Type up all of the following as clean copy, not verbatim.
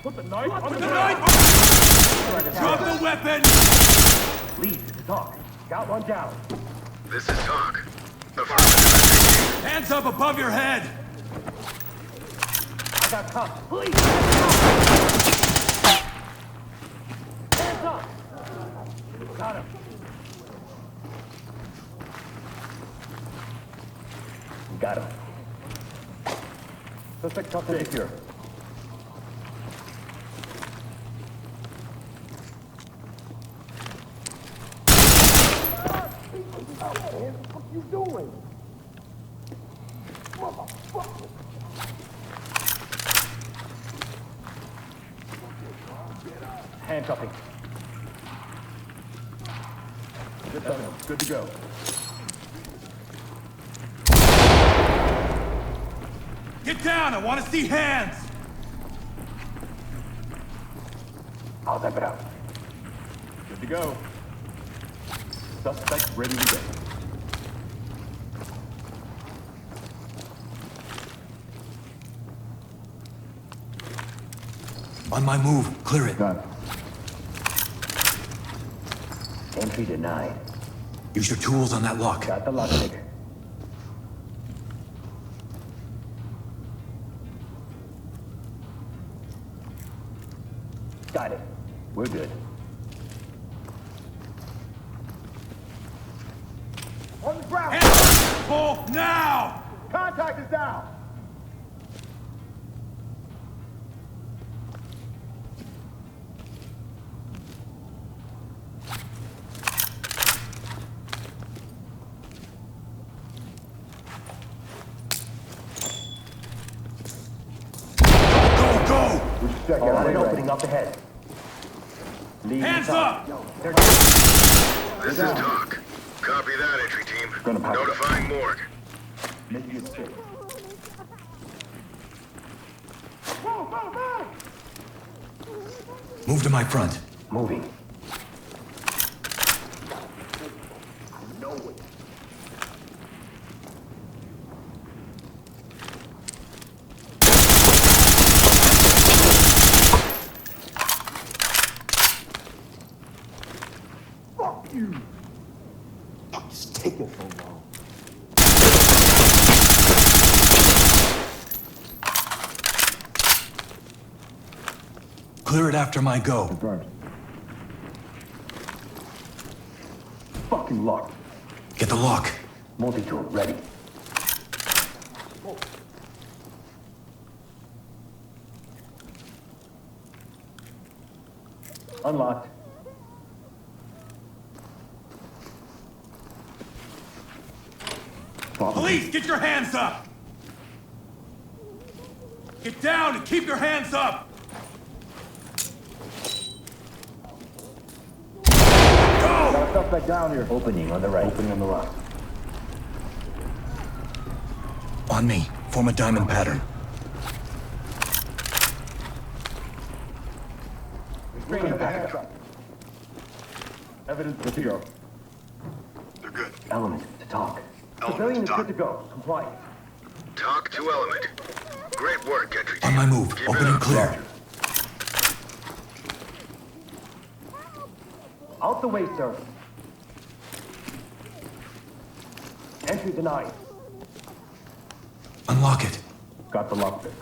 Put the knife on the knife! Drop the weapon! Lead to talk. Got one down. This is Talk. Affirmative. Hands up above your head! I got cuffs. Please! Hands up! Got him. Got him. Suspect cuffed and secure. What are you doing? Motherfucker! Handcuffing. Good to go. Get down! I want to see hands! I'll zip it out. Good to go. Suspect ready to go. On my move. Clear it. Done. Entry denied. Use your tools on that lock. Got the lockpick. Got it. We're good. On the ground! Hands full now! Contact is down! Go! An opening up ahead. Hands up! This is Talk. Copy that, entry team. Notifying morgue. Move to my front. Moving. Fuck you! Fuck, it's taking so long. Clear it after my go. Confirmed. Fucking locked. Get the lock. Multi-tool ready. Unlocked. Police, get your hands up! Get down and keep your hands up! Got a suspect down here. Opening on the right. Opening on the left. On me. Form a diamond pattern. Restraining the package. Evidence to zero. They're good. Element to talk. Element Civilian to is talk. good to go. Compliant. Talk to Element. Great work, entry team. On my move. Keep Open it and up. clear. Out the way, sir. Entry denied. Unlock it. Got the lockpick.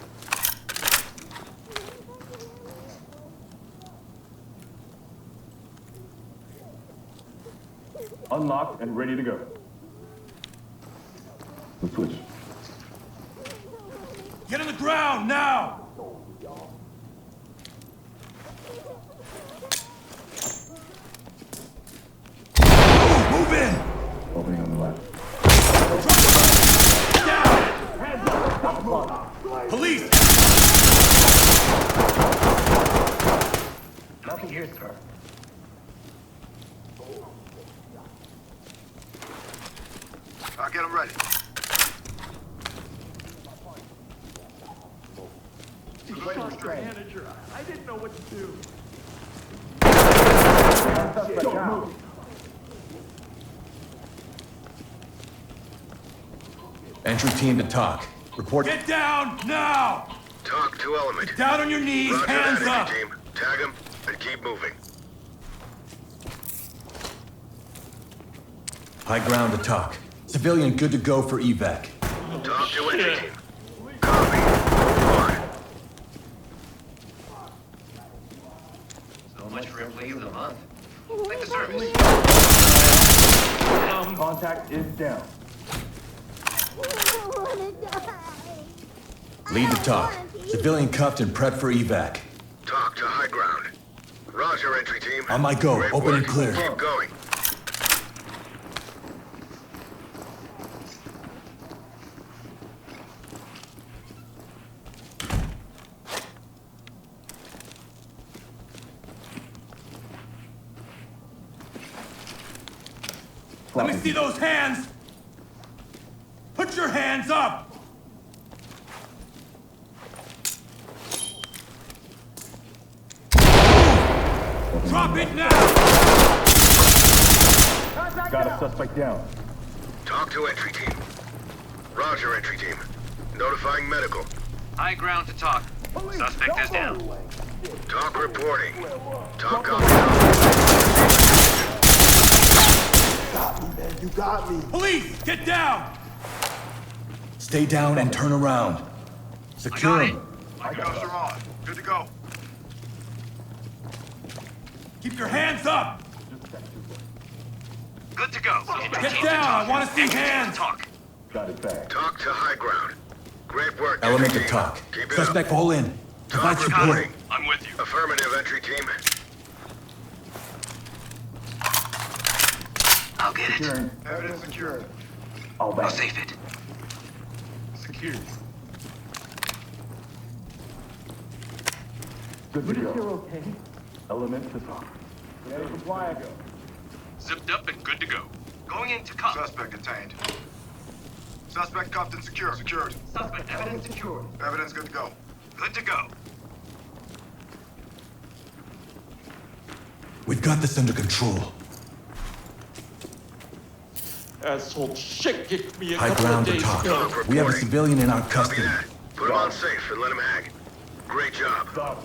Unlocked and ready to go. The switch. Get on the ground now! Move in! Opening on the left. Down! Police! Nothing here, sir. I'll get them ready. Manager, I didn't know what to do. Don't move. Entry team to talk. Report. Get down now! Talk to Element. Down on your knees, Roger hands that, up! entry team. Tag him and keep moving. High ground to talk. Civilian good to go for evac. Talk to entry team. Copy. On. So much for employee of the month. Like the service. Contact is down. Lead to talk. Civilian cuffed and prepped for evac. Talk to high ground. Roger, entry team. On my go. Great Open and work. clear. Keep going. Let me see those hands! Put your hands up! Drop it now! Got a suspect down. Talk to entry team. Roger, entry team. Notifying medical. High ground to talk. Suspect is down. Talk reporting. Talk copy. Got me, man. You got me. Police, get down! Stay down and turn around. Secure him. Microphones are on. Good to go. Keep your hands up! Good to go. Get down! I want to see hands! Talk. Got it back. Talk to high ground. Great work, Element entry to team. talk. Keep it Suspect up. all in. Provide Talk support. reporting. I'm with you. Affirmative, entry team. I'll get it. Securing. Evidence secured. All I'll back. safe it. Secured. Good to go. Okay. Element to talk. Yeah, comply. Go. Zipped up and good to go. Going into cuff. Suspect detained. Suspect cuffed and secure. Secured. Suspect evidence secured. Evidence good to go. Good to go. We've got this under control. Asshole shit kicked me a High couple ground of to days talk. ago. We have a civilian in our Copy custody. that. Put him on safe and let him hang. Great job. Stop.